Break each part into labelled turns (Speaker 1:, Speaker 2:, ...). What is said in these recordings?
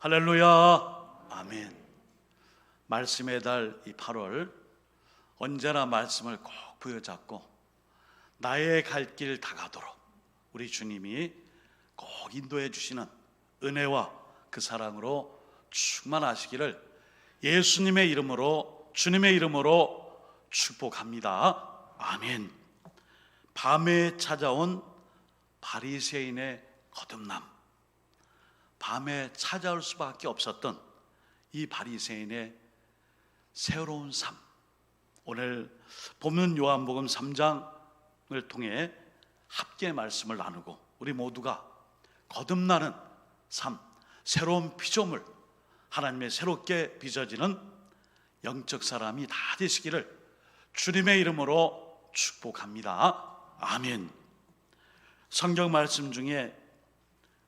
Speaker 1: 할렐루야, 아멘. 말씀의 달 이 8월, 언제나 말씀을 꼭 부여잡고 나의 갈 길 다가도록 우리 주님이 꼭 인도해 주시는 은혜와 그 사랑으로 충만하시기를 예수님의 이름으로, 주님의 이름으로 축복합니다. 아멘. 밤에 찾아온 바리새인의 거듭남, 밤에 찾아올 수밖에 없었던 이 바리새인의 새로운 삶, 오늘 본문 요한복음 3장을 통해 함께 말씀을 나누고 우리 모두가 거듭나는 삶, 새로운 피조물, 하나님의 새롭게 빚어지는 영적 사람이 다 되시기를 주님의 이름으로 축복합니다. 아멘. 성경 말씀 중에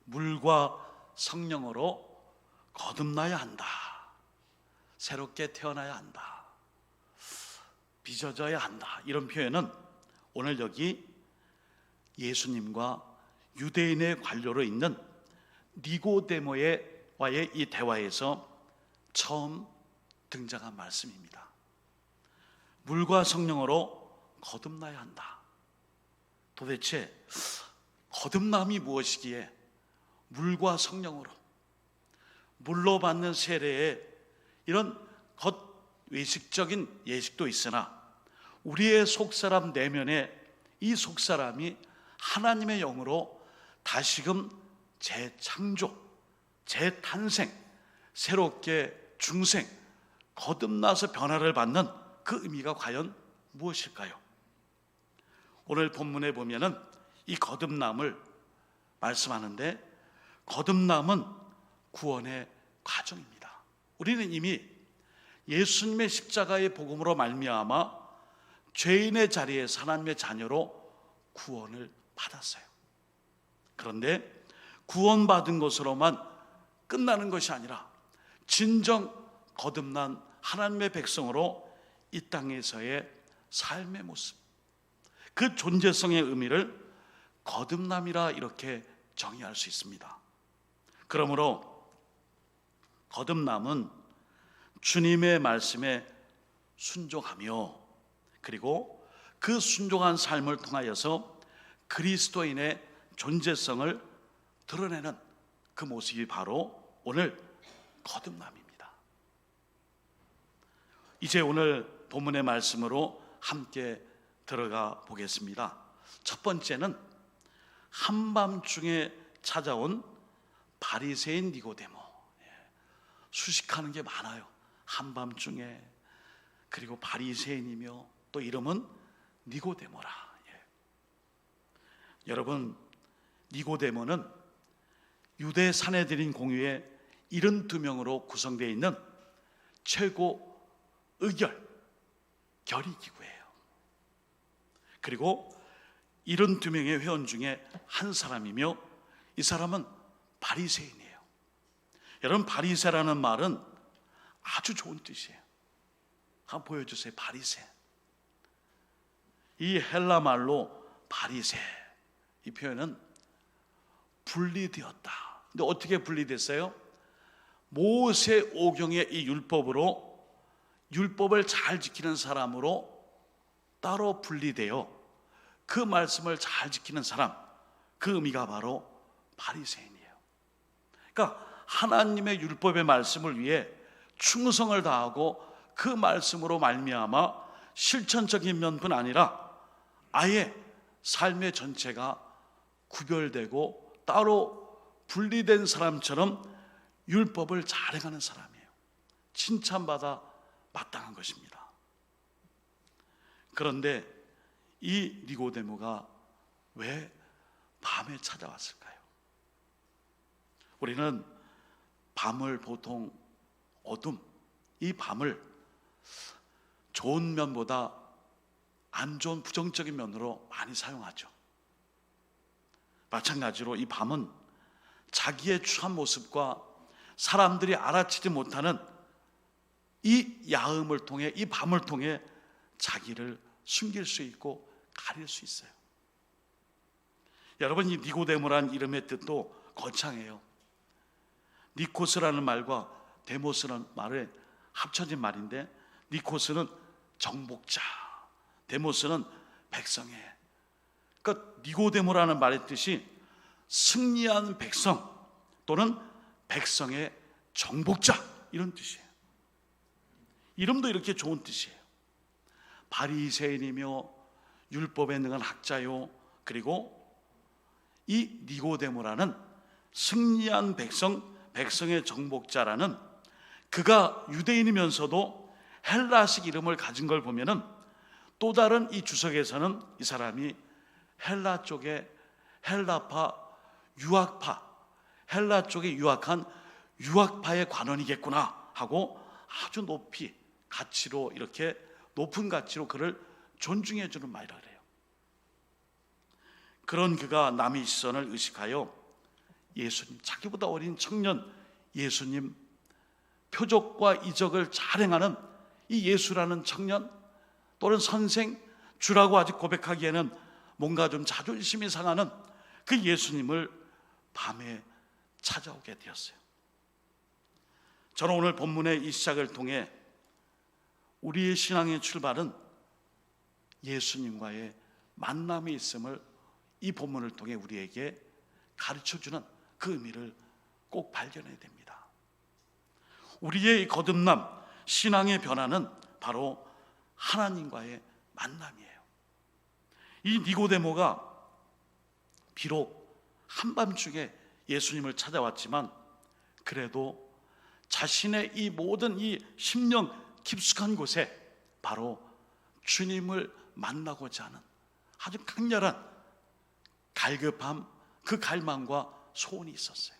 Speaker 1: 물과 성령으로 거듭나야 한다, 새롭게 태어나야 한다, 빚어져야 한다, 이런 표현은 오늘 여기 예수님과 유대인의 관료로 있는 니고데모와의 이 대화에서 처음 등장한 말씀입니다. 물과 성령으로 거듭나야 한다. 도대체 거듭남이 무엇이기에 물과 성령으로, 물로 받는 세례에 이런 겉외식적인 예식도 있으나 우리의 속사람 내면에 이 속사람이 하나님의 영으로 다시금 재창조, 재탄생, 새롭게 중생, 거듭나서 변화를 받는 그 의미가 과연 무엇일까요? 오늘 본문에 보면은 이 거듭남을 말씀하는데, 거듭남은 구원의 과정입니다. 우리는 이미 예수님의 십자가의 복음으로 말미암아 죄인의 자리에 하나님의 자녀로 구원을 받았어요. 그런데 구원받은 것으로만 끝나는 것이 아니라 진정 거듭난 하나님의 백성으로 이 땅에서의 삶의 모습, 그 존재성의 의미를 거듭남이라 이렇게 정의할 수 있습니다. 그러므로 거듭남은 주님의 말씀에 순종하며, 그리고 그 순종한 삶을 통하여서 그리스도인의 존재성을 드러내는 그 모습이 바로 오늘 거듭남입니다. 이제 오늘 본문의 말씀으로 함께 들어가 보겠습니다. 첫 번째는 한밤중에 찾아온 바리새인 니고데모. 수식하는 게 많아요. 한밤중에, 그리고 바리새인이며 또 이름은 니고데모라. 여러분, 니고데모는 유대 산헤드린 공회의 72명으로 구성되어 있는 최고 결의기구예요. 그리고 72명의 회원 중에 한 사람이며 이 사람은 바리새인이에요. 여러분, 바리새라는 말은 아주 좋은 뜻이에요. 한번 보여주세요. 바리새. 이 헬라 말로 바리새, 이 표현은 분리되었다. 근데 어떻게 분리됐어요? 모세 오경의 이 율법으로, 율법을 잘 지키는 사람으로 따로 분리되어 그 말씀을 잘 지키는 사람, 그 의미가 바로 바리새인이에요. 그러니까 하나님의 율법의 말씀을 위해 충성을 다하고 그 말씀으로 말미암아 실천적인 면뿐 아니라 아예 삶의 전체가 구별되고 따로 분리된 사람처럼 율법을 잘 행하는 사람이에요. 칭찬받아 마땅한 것입니다. 그런데 이 니고데모가 왜 밤에 찾아왔을까요? 우리는 밤을 보통 어둠, 이 밤을 좋은 면보다 안 좋은 부정적인 면으로 많이 사용하죠. 마찬가지로 이 밤은 자기의 추한 모습과 사람들이 알아채지 못하는 이 야음을 통해, 이 밤을 통해 자기를 숨길 수 있고 가릴 수 있어요. 여러분, 이 니고데모란 이름의 뜻도 거창해요. 니코스라는 말과 데모스라는 말의 합쳐진 말인데, 니코스는 정복자, 데모스는 백성의, 그러니까 니고데모라는 말의 뜻이 승리한 백성 또는 백성의 정복자, 이런 뜻이에요. 이름도 이렇게 좋은 뜻이에요. 바리새인이며 율법에 능한 학자요, 그리고 이 니고데모라는 승리한 백성, 백성의 정복자라는, 그가 유대인이면서도 헬라식 이름을 가진 걸 보면은 또 다른 이 주석에서는 이 사람이 헬라 쪽의 헬라파 유학파, 헬라 쪽에 유학한 유학파의 관원이겠구나 하고 아주 높이 가치로, 이렇게 높은 가치로 그를 존중해 주는 말이라 그래요. 그런 그가 남의 시선을 의식하여 예수님, 자기보다 어린 청년 예수님, 표적과 이적을 잘 행하는 이 예수라는 청년 또는 선생, 주라고 아직 고백하기에는 뭔가 좀 자존심이 상하는 그 예수님을 밤에 찾아오게 되었어요. 저는 오늘 본문의 이 시작을 통해 우리의 신앙의 출발은 예수님과의 만남이 있음을 이 본문을 통해 우리에게 가르쳐주는 그 의미를 꼭 발견해야 됩니다. 우리의 거듭남, 신앙의 변화는 바로 하나님과의 만남이에요. 이 니고데모가 비록 한밤중에 예수님을 찾아왔지만 그래도 자신의 이 모든 이 심령 깊숙한 곳에 바로 주님을 만나고자 하는 아주 강렬한 갈급함, 그 갈망과 소원이 있었어요.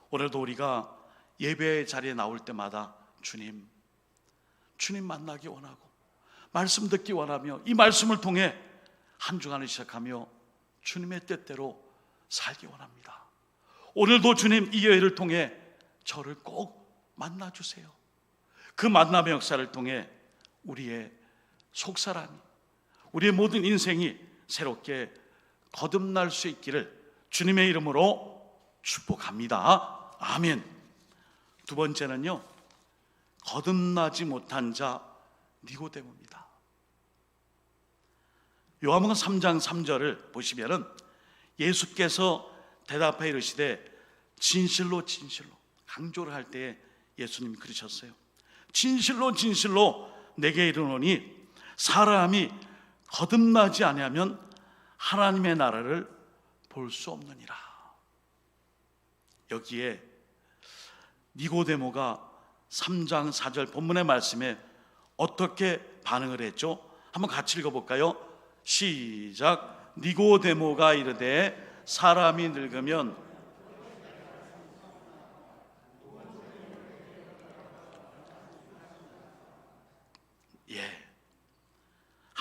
Speaker 1: 오늘도 우리가 예배의 자리에 나올 때마다 주님 만나기 원하고 말씀 듣기 원하며 이 말씀을 통해 한 주간을 시작하며 주님의 뜻대로 살기 원합니다. 오늘도 주님 이 예회를 통해 저를 꼭 만나주세요. 그 만남의 역사를 통해 우리의 속사람이, 우리의 모든 인생이 새롭게 거듭날 수 있기를 주님의 이름으로 축복합니다. 아멘. 두 번째는요, 거듭나지 못한 자 니고데모입니다. 요한복음 3장 3절을 보시면은 예수께서 대답하여 이르시되 진실로 강조를 할 때 예수님이 그러셨어요. 진실로 내게 이르노니 사람이 거듭나지 아니하면 하나님의 나라를 볼 수 없느니라. 여기에 니고데모가 3장 4절 본문의 말씀에 어떻게 반응을 했죠? 한번 같이 읽어볼까요? 시작. 니고데모가 이르되 사람이 늙으면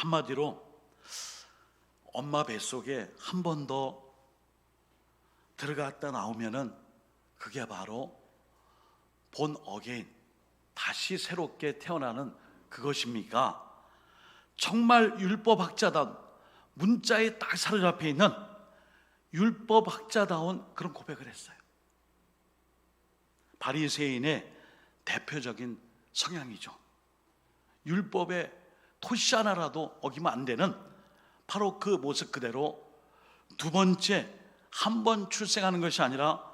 Speaker 1: 한마디로 엄마 뱃속에 한 번 더 들어갔다 나오면은 그게 바로 본 어게인, 다시 새롭게 태어나는 그것입니까? 정말 율법학자다운, 문자에 딱 사로잡혀 있는 율법학자다운 그런 고백을 했어요. 바리새인의 대표적인 성향이죠. 율법의 토시 하나라도 어기면 안 되는 바로 그 모습 그대로 두 번째, 한 번 출생하는 것이 아니라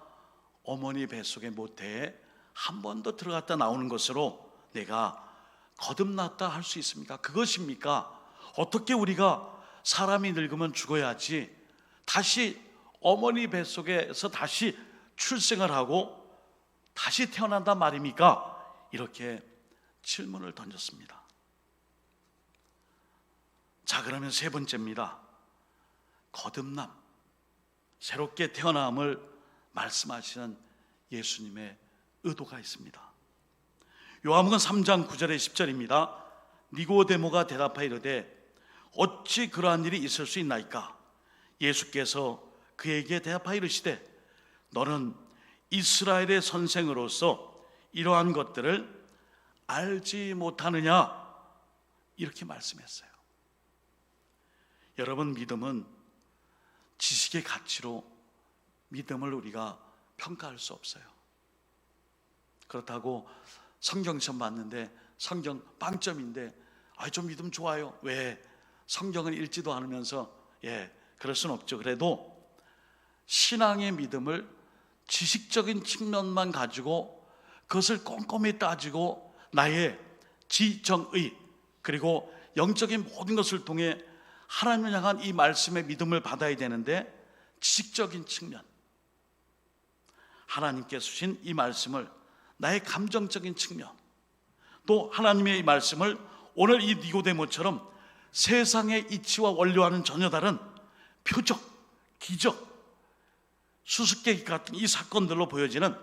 Speaker 1: 어머니 뱃속의 모태에 한 번 더 들어갔다 나오는 것으로 내가 거듭났다 할 수 있습니까? 그것입니까? 어떻게 우리가 사람이 늙으면 죽어야지 다시 어머니 뱃속에서 다시 출생을 하고 다시 태어난단 말입니까? 이렇게 질문을 던졌습니다. 자, 그러면 세 번째입니다. 거듭남, 새롭게 태어남을 말씀하시는 예수님의 의도가 있습니다. 요한복음 3장 9절에 10절입니다. 니고데모가 대답하여 이르되 어찌 그러한 일이 있을 수 있나이까? 예수께서 그에게 대답하여 이르시되 너는 이스라엘의 선생으로서 이러한 것들을 알지 못하느냐? 이렇게 말씀했어요. 여러분, 믿음은 지식의 가치로 믿음을 우리가 평가할 수 없어요. 그렇다고 성경 시험 봤는데 성경 빵점인데 좀 믿음 좋아요. 왜? 성경을 읽지도 않으면서. 그럴 수는 없죠. 그래도 신앙의 믿음을 지식적인 측면만 가지고 그것을 꼼꼼히 따지고 나의 지정의 그리고 영적인 모든 것을 통해 하나님을 향한 이 말씀의 믿음을 받아야 되는데, 지식적인 측면, 하나님께서 주신 이 말씀을 나의 감정적인 측면, 또 하나님의 이 말씀을 오늘 이 니고데모처럼 세상의 이치와 원리와는 전혀 다른 표적, 기적, 수수께끼 같은 이 사건들로 보여지는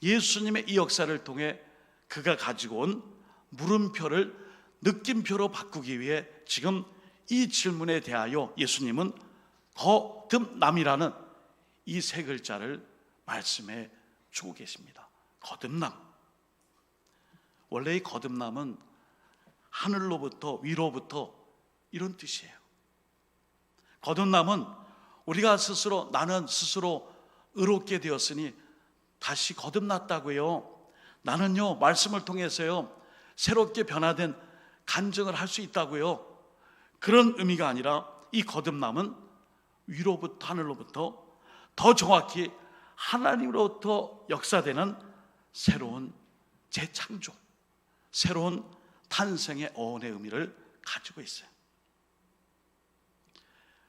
Speaker 1: 예수님의 이 역사를 통해 그가 가지고 온 물음표를 느낌표로 바꾸기 위해 지금 이 질문에 대하여 예수님은 거듭남이라는 이 세 글자를 말씀해 주고 계십니다. 거듭남. 원래 이 거듭남은 하늘로부터, 위로부터, 이런 뜻이에요. 거듭남은 우리가 스스로, 나는 스스로 의롭게 되었으니 다시 거듭났다고요, 나는요 말씀을 통해서요 새롭게 변화된 간증을 할 수 있다고요, 그런 의미가 아니라 이 거듭남은 위로부터, 하늘로부터, 더 정확히 하나님으로부터 역사되는 새로운 재창조, 새로운 탄생의 어원의 의미를 가지고 있어요.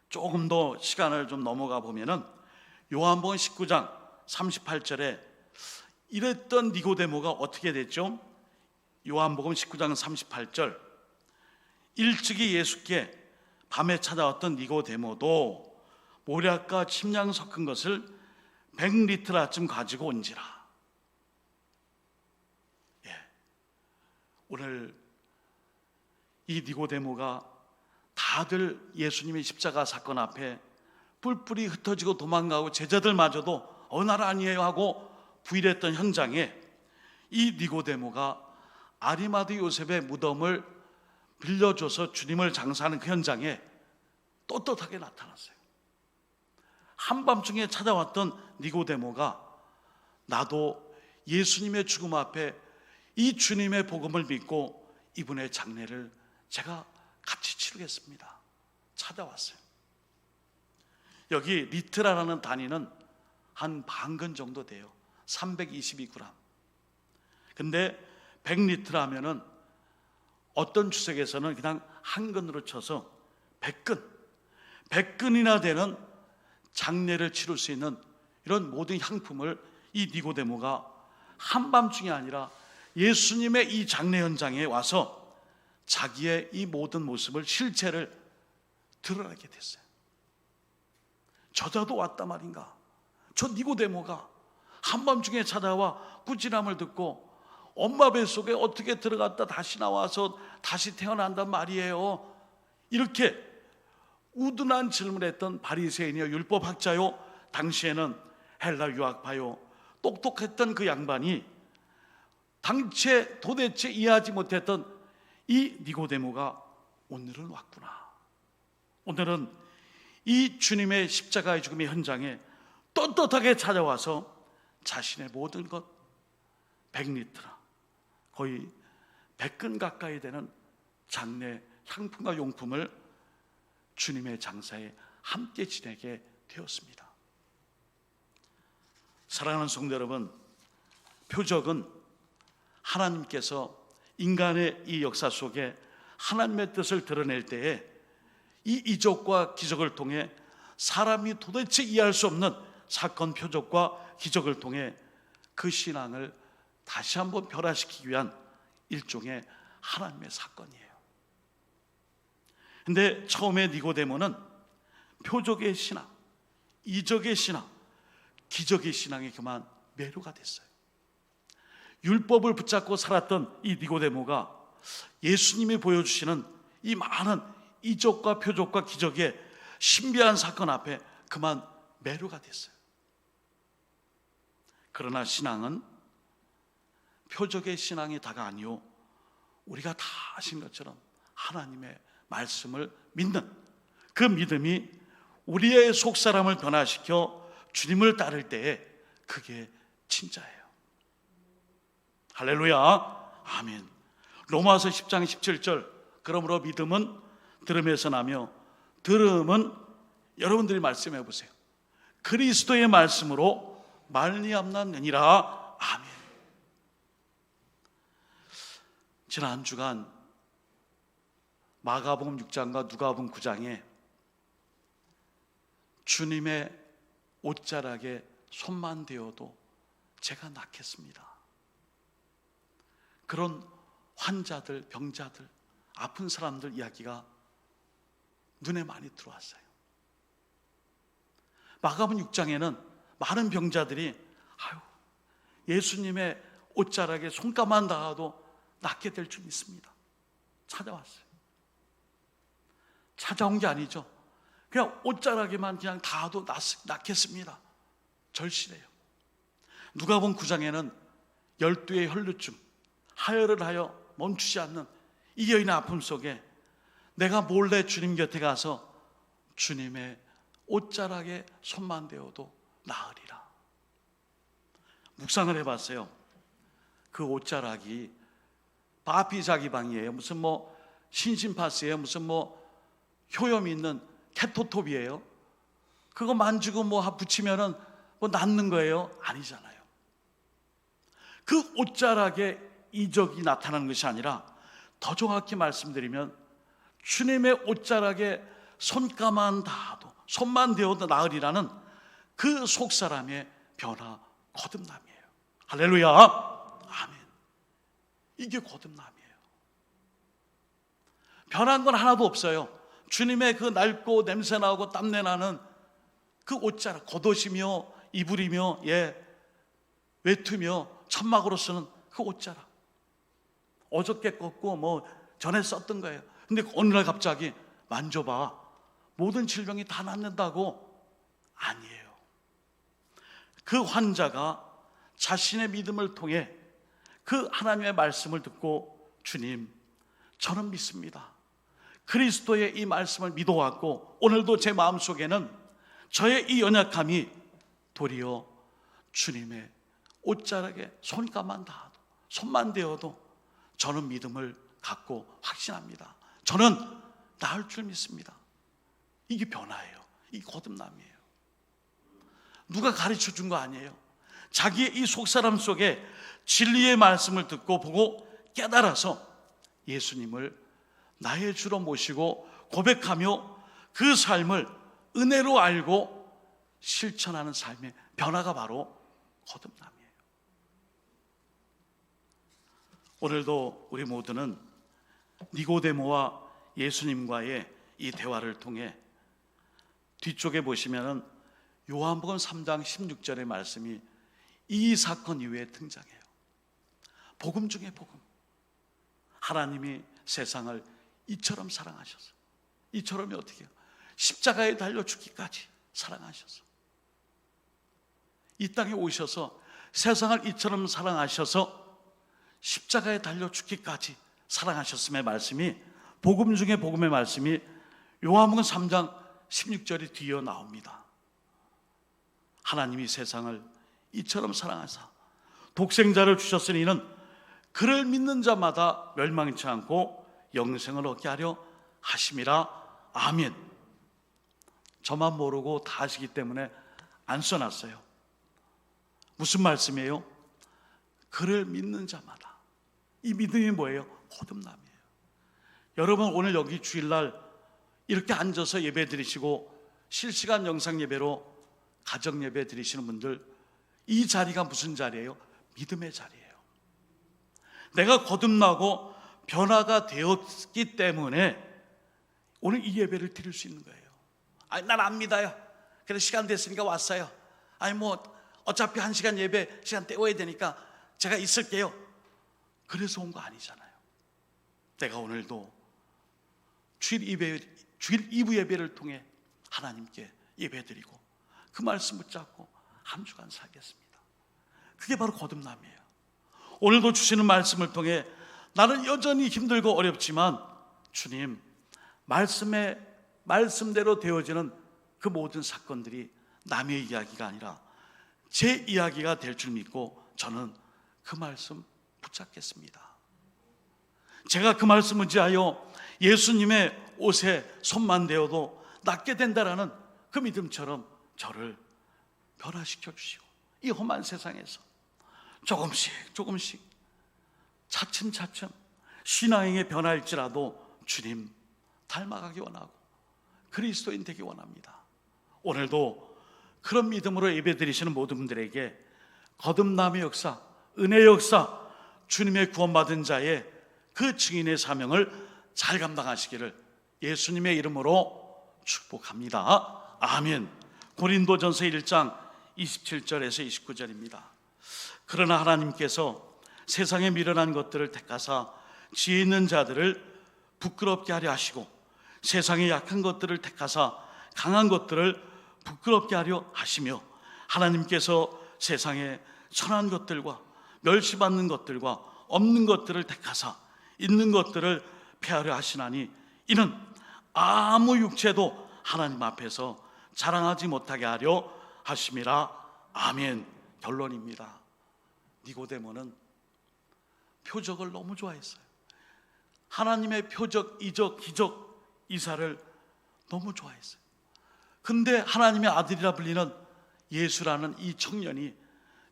Speaker 1: 조금 더 시간을 좀 넘어가 보면은 요한복음 19장 38절에 이랬던 니고데모가 어떻게 됐죠? 요한복음 19장 38절, 일찍이 예수께 밤에 찾아왔던 니고데모도 모략과 침량 섞은 것을 100리터라쯤 가지고 온지라. 오늘 이 니고데모가 다들 예수님의 십자가 사건 앞에 뿔뿔이 흩어지고 도망가고 제자들마저도 나라 아니에요 하고 부인했던 현장에 이 니고데모가 아리마드 요셉의 무덤을 빌려줘서 주님을 장사하는 그 현장에 떳떳하게 나타났어요. 한밤중에 찾아왔던 니고데모가 나도 예수님의 죽음 앞에 이 주님의 복음을 믿고 이분의 장례를 제가 같이 치르겠습니다. 찾아왔어요. 여기 리트라라는 단위는 한 반근 정도 돼요. 322g. 근데 100리트라 하면은 어떤 주석에서는 그냥 한 근으로 쳐서 100근이나 되는 장례를 치를 수 있는 이런 모든 향품을 이 니고데모가 한밤중이 아니라 예수님의 이 장례 현장에 와서 자기의 이 모든 모습을, 실체를 드러내게 됐어요. 저자도 왔단 말인가? 저 니고데모가 한밤중에 찾아와 꾸지람을 듣고 엄마 뱃속에 어떻게 들어갔다 다시 나와서 다시 태어난단 말이에요. 이렇게 우둔한 질문을 했던 바리새인이요, 율법학자요, 당시에는 헬라 유학파요, 똑똑했던 그 양반이 당최 도대체 이해하지 못했던 이 니고데모가 오늘은 왔구나. 오늘은 이 주님의 십자가의 죽음의 현장에 떳떳하게 찾아와서 자신의 모든 것 100리터라, 거의 100근 가까이 되는 장례 향품과 용품을 주님의 장사에 함께 지내게 되었습니다. 사랑하는 성도 여러분, 표적은 하나님께서 인간의 이 역사 속에 하나님의 뜻을 드러낼 때에 이 이적과 기적을 통해 사람이 도대체 이해할 수 없는 사건, 표적과 기적을 통해 그 신앙을 다시 한번 변화시키기 위한 일종의 하나님의 사건이에요. 근데 처음에 니고데모는 표적의 신앙, 이적의 신앙, 기적의 신앙에 그만 매료가 됐어요. 율법을 붙잡고 살았던 이 니고데모가 예수님이 보여주시는 이 많은 이적과 표적과 기적의 신비한 사건 앞에 그만 매료가 됐어요. 그러나 신앙은 표적의 신앙이 다가 아니요, 우리가 다 아신 것처럼 하나님의 말씀을 믿는 그 믿음이 우리의 속사람을 변화시켜 주님을 따를 때에 그게 진짜예요. 할렐루야. 아멘. 로마서 10장 17절, 그러므로 믿음은 들음에서 나며 들음은, 여러분들이 말씀해 보세요. 그리스도의 말씀으로 말미암느니라. 아멘. 지난 주간 마가복음 6장과 누가복음 9장에 주님의 옷자락에 손만 대어도 제가 낫겠습니다, 그런 환자들, 병자들, 아픈 사람들 이야기가 눈에 많이 들어왔어요. 마가복음 6장에는 많은 병자들이 예수님의 옷자락에 손가락만 닿아도 낫게 될 줄 믿습니다, 찾아왔어요. 찾아온 게 아니죠. 그냥 옷자락에만 그냥 닿아도 낫겠습니다, 절실해요. 누가복음 9장에는 12의 혈루증, 하혈을 하여 멈추지 않는 이 여인의 아픔 속에 내가 몰래 주님 곁에 가서 주님의 옷자락에 손만 대어도 나으리라. 묵상을 해봤어요. 그 옷자락이 바피자기방이에요, 무슨 신심파스예요, 무슨 효염이 있는 케토톱이에요. 그거 만지고 붙이면은 낫는 거예요? 아니잖아요. 그 옷자락에 이적이 나타나는 것이 아니라, 더 정확히 말씀드리면 주님의 옷자락에 손가만 닿아도, 손만 대어도 나으리라는 그 속사람의 변화, 거듭남이에요. 할렐루야. 아멘. 이게 거듭남이에요. 변한 건 하나도 없어요. 주님의 그 낡고 냄새나고 땀내나는 그 옷자락, 겉옷이며 이불이며 외투며 천막으로 쓰는 그 옷자락, 어저께 껐고 전에 썼던 거예요. 근데 어느 날 갑자기 만져봐, 모든 질병이 다 낫는다고? 아니에요. 그 환자가 자신의 믿음을 통해 그 하나님의 말씀을 듣고, 주님, 저는 믿습니다, 그리스도의 이 말씀을 믿어왔고 오늘도 제 마음속에는 저의 이 연약함이 도리어 주님의 옷자락에 손가만 닿아도, 손만 대어도 저는 믿음을 갖고 확신합니다, 저는 나을 줄 믿습니다. 이게 변화예요. 이게 거듭남이에요. 누가 가르쳐 준 거 아니에요. 자기의 이 속사람 속에 진리의 말씀을 듣고 보고 깨달아서 예수님을 나의 주로 모시고 고백하며 그 삶을 은혜로 알고 실천하는 삶의 변화가 바로 거듭남이에요. 오늘도 우리 모두는 니고데모와 예수님과의 이 대화를 통해, 뒤쪽에 보시면은 요한복음 3장 16절의 말씀이 이 사건 이후에 등장해요. 복음 중에 복음. 하나님이 세상을 이처럼 사랑하셔서, 이처럼이 어떻게 해요? 십자가에 달려 죽기까지 사랑하셔서, 이 땅에 오셔서 세상을 이처럼 사랑하셔서 십자가에 달려 죽기까지 사랑하셨음의 말씀이, 복음 중에 복음의 말씀이 요한복음 3장 16절이 뒤어 나옵니다. 하나님이 세상을 이처럼 사랑하사 독생자를 주셨으니 이는 그를 믿는 자마다 멸망치 않고 영생을 얻게 하려 하심이라. 아멘. 저만 모르고 다 아시기 때문에 안 써놨어요. 무슨 말씀이에요? 그를 믿는 자마다. 이 믿음이 뭐예요? 거듭남이에요. 여러분, 오늘 여기 주일날 이렇게 앉아서 예배 드리시고 실시간 영상 예배로 가정 예배 드리시는 분들, 이 자리가 무슨 자리예요? 믿음의 자리예요. 내가 거듭나고 변화가 되었기 때문에 오늘 이 예배를 드릴 수 있는 거예요. 아니, 난 안 믿어요. 그래서 시간 됐으니까 왔어요. 아니 어차피 1시간 예배 시간 때워야 되니까 제가 있을게요. 그래서 온 거 아니잖아요. 내가 오늘도 주일 2부 예배를 통해 하나님께 예배드리고 그 말씀 붙잡고 한 주간 살겠습니다. 그게 바로 거듭남이에요. 오늘도 주시는 말씀을 통해 나는 여전히 힘들고 어렵지만 주님, 말씀대로 되어지는 그 모든 사건들이 남의 이야기가 아니라 제 이야기가 될 줄 믿고 저는 그 말씀 붙잡겠습니다. 제가 그 말씀을 지하여 예수님의 옷에 손만 대어도 낫게 된다라는 그 믿음처럼 저를 변화시켜 주시고, 이 험한 세상에서 조금씩 차츰차츰 신앙의 변화일지라도 주님 닮아가기 원하고 그리스도인 되기 원합니다. 오늘도 그런 믿음으로 예배드리시는 모든 분들에게 거듭남의 역사, 은혜의 역사, 주님의 구원받은 자의 그 증인의 사명을 잘 감당하시기를 예수님의 이름으로 축복합니다. 아멘. 고린도전서 1장 27절에서 29절입니다. 그러나 하나님께서 세상에 미련한 것들을 택하사 지혜 있는 자들을 부끄럽게 하려 하시고, 세상에 약한 것들을 택하사 강한 것들을 부끄럽게 하려 하시며, 하나님께서 세상에 천한 것들과 멸시받는 것들과 없는 것들을 택하사 있는 것들을 폐하려 하시나니, 이는 아무 육체도 하나님 앞에서 자랑하지 못하게 하려 하심이라. 아멘. 결론입니다. 니고데모는 표적을 너무 좋아했어요. 하나님의 표적, 이적, 기적, 이사를 너무 좋아했어요. 근데 하나님의 아들이라 불리는 예수라는 이 청년이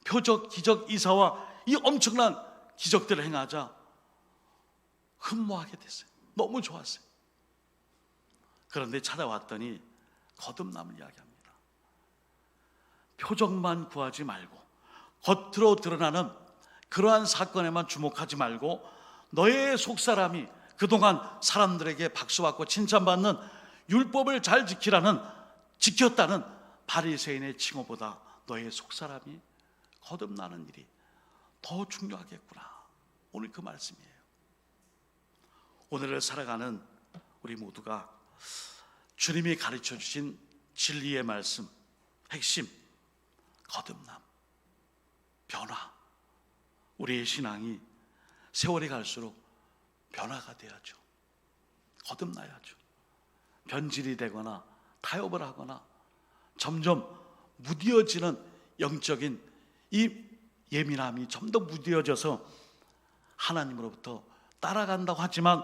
Speaker 1: 표적, 기적, 이사와 이 엄청난 기적들을 행하자 흠모하게 됐어요. 너무 좋았어요. 그런데 찾아왔더니 거듭남을 이야기합니다. 표적만 구하지 말고, 겉으로 드러나는 그러한 사건에만 주목하지 말고, 너의 속사람이 그동안 사람들에게 박수받고 칭찬받는 율법을 잘 지켰다는 바리새인의 칭호보다 너의 속사람이 거듭나는 일이 더 중요하겠구나. 오늘 그 말씀이에요. 오늘을 살아가는 우리 모두가 주님이 가르쳐 주신 진리의 말씀, 핵심, 거듭남, 변화, 우리의 신앙이 세월이 갈수록 변화가 돼야죠. 거듭나야죠. 변질이 되거나 타협을 하거나 점점 무뎌지는 영적인 이 예민함이 좀 더 무뎌져서 하나님으로부터 따라간다고 하지만,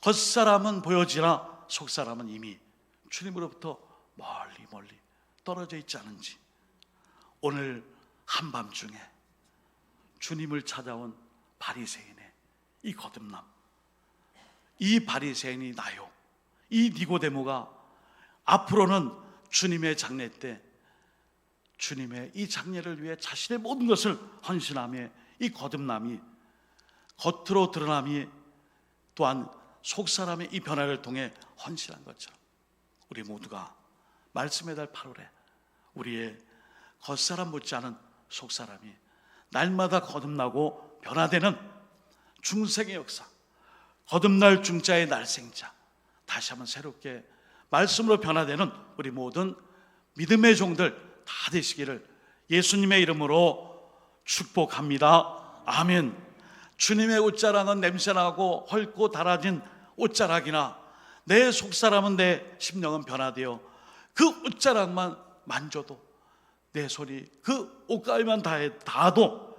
Speaker 1: 겉사람은 보여지나 속사람은 이미 주님으로부터 멀리 떨어져 있지 않은지, 오늘 한밤중에 주님을 찾아온 바리새인의 이 거듭남, 이 바리새인이 나요. 이 니고데모가 앞으로는 주님의 장례 때 주님의 이 장례를 위해 자신의 모든 것을 헌신하며, 이 거듭남이 겉으로 드러남이 또한 속사람의 이 변화를 통해 헌신한 것처럼, 우리 모두가 말씀의 달 8월에 우리의 겉사람 못지않은 속사람이 날마다 거듭나고 변화되는 중생의 역사, 거듭날 중자의 날생자, 다시 한번 새롭게 말씀으로 변화되는 우리 모든 믿음의 종들 다 되시기를 예수님의 이름으로 축복합니다. 아멘. 주님의 옷자락은 냄새나고 헐고 달아진 옷자락이나 내 속사람은, 내 심령은 변화되어 그 옷자락만 만져도, 내 손이 그 옷가위만 닿아도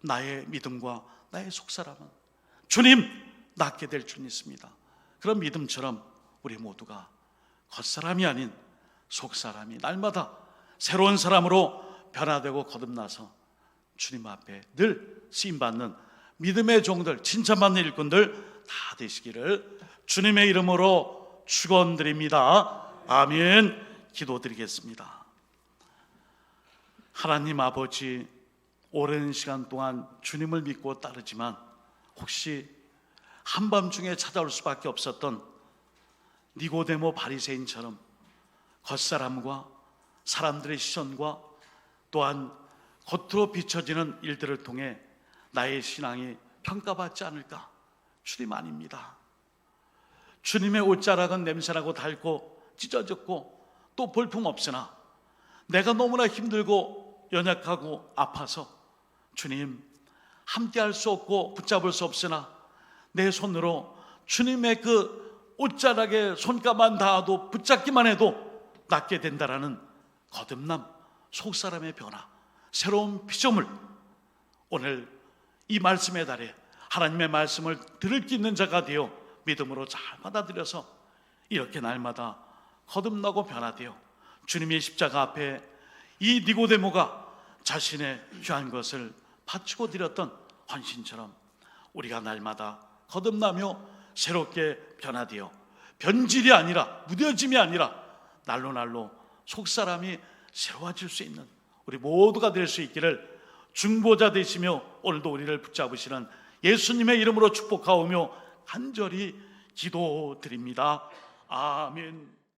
Speaker 1: 나의 믿음과 나의 속사람은 주님 낫게 될 줄 믿습니다. 그런 믿음처럼 우리 모두가 겉사람이 아닌 속사람이 날마다 새로운 사람으로 변화되고 거듭나서 주님 앞에 늘 쓰임받는 믿음의 종들, 칭찬받는 일꾼들 다 되시기를 주님의 이름으로 축원드립니다. 아멘. 기도드리겠습니다. 하나님 아버지, 오랜 시간 동안 주님을 믿고 따르지만 혹시 한밤중에 찾아올 수밖에 없었던 니고데모 바리새인처럼 겉사람과 사람들의 시선과 또한 겉으로 비춰지는 일들을 통해 나의 신앙이 평가받지 않을까? 주님 아닙니다. 주님의 옷자락은 냄새나고 닳고 찢어졌고 또 볼품 없으나 내가 너무나 힘들고 연약하고 아파서 주님 함께할 수 없고 붙잡을 수 없으나 내 손으로 주님의 그 옷자락에 손가만 닿아도 붙잡기만 해도 낫게 된다라는 거듭남, 속사람의 변화, 새로운 피조물, 오늘 이 말씀의 달에 하나님의 말씀을 들을 수 있는 자가 되어 믿음으로 잘 받아들여서 이렇게 날마다 거듭나고 변화되어 주님의 십자가 앞에 이 니고데모가 자신의 귀한 것을 바치고 드렸던 헌신처럼 우리가 날마다 거듭나며 새롭게 변화되어 변질이 아니라 무뎌짐이 아니라 날로 날로 속사람이 새로워질 수 있는 우리 모두가 될 수 있기를 중보자 되시며 오늘도 우리를 붙잡으시는 예수님의 이름으로 축복하오며 간절히 기도드립니다. 아멘.